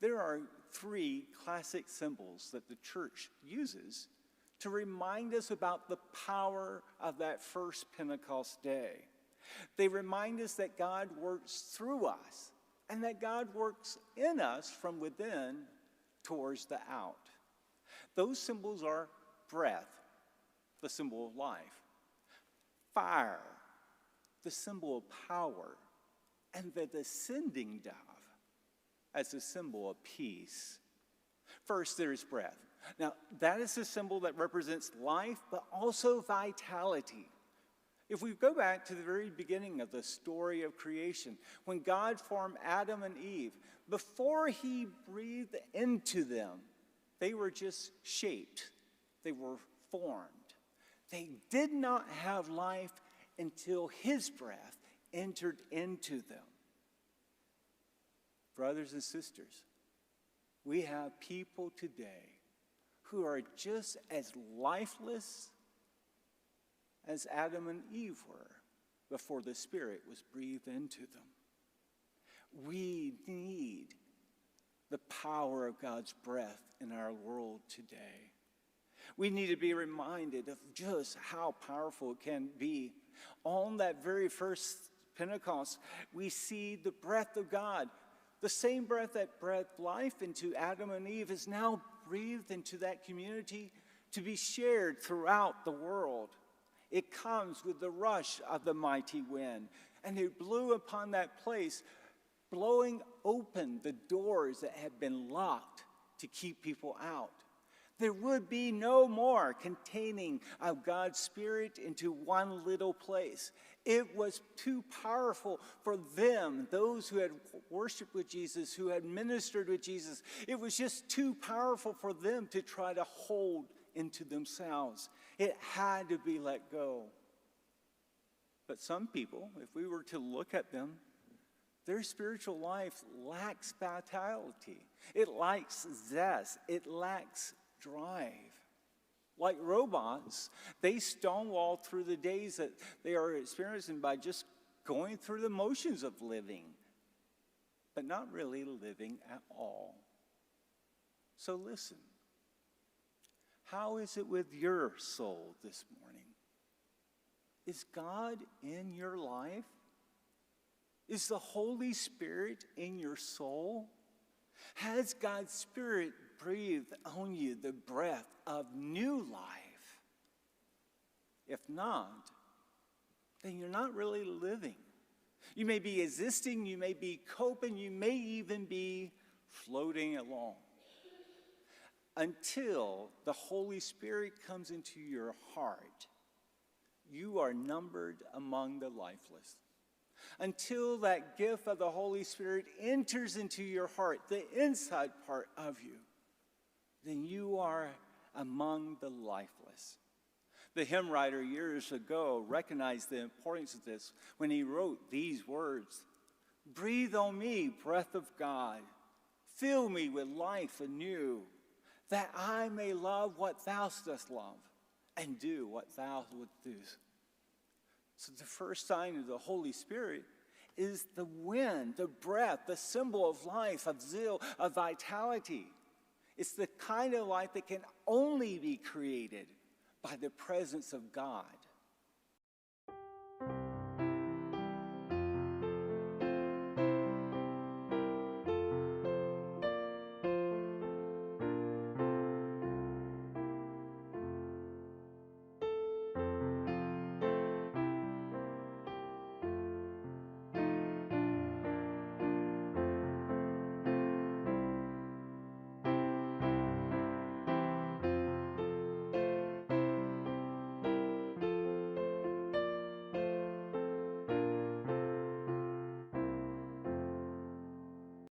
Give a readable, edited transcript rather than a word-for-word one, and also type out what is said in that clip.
There are three classic symbols that the church uses to remind us about the power of that first Pentecost day. They remind us that God works through us and that God works in us from within towards the out. Those symbols are breath, the symbol of life, fire, the symbol of power, and the descending dove as a symbol of peace. First, there's breath. Now, that is a symbol that represents life, but also vitality. If we go back to the very beginning of the story of creation, when God formed Adam and Eve, before he breathed into them, they were just shaped. They were formed. They did not have life until his breath entered into them. Brothers and sisters, we have people today who are just as lifeless as Adam and Eve were before the Spirit was breathed into them. We need the power of God's breath in our world today. We need to be reminded of just how powerful it can be. On that very first Pentecost, we see the breath of God. The same breath that breathed life into Adam and Eve is now breathed into that community to be shared throughout the world. It comes with the rush of the mighty wind, and it blew upon that place, blowing open the doors that had been locked to keep people out. There would be no more containing of God's Spirit into one little place. It was too powerful for them, those who had worshiped with Jesus, who had ministered with Jesus. It was just too powerful for them to try to hold into themselves. It had to be let go. But some people, if we were to look at them, their spiritual life lacks vitality. It lacks zest. It lacks drive. Like robots, they stonewall through the days that they are experiencing by just going through the motions of living, but not really living at all. So listen, how is it with your soul this morning? Is God in your life? Is the Holy Spirit in your soul? Has God's Spirit breathed on you the breath of new life? If not, then you're not really living. You may be existing, you may be coping, you may even be floating along. Until the Holy Spirit comes into your heart, you are numbered among the lifeless. Until that gift of the Holy Spirit enters into your heart, the inside part of you, then you are among the lifeless. The hymn writer years ago recognized the importance of this when he wrote these words: "Breathe on me, breath of God. Fill me with life anew, that I may love what thou dost love and do what thou wouldst do." So the first sign of the Holy Spirit is the wind, the breath, the symbol of life, of zeal, of vitality. It's the kind of life that can only be created by the presence of God.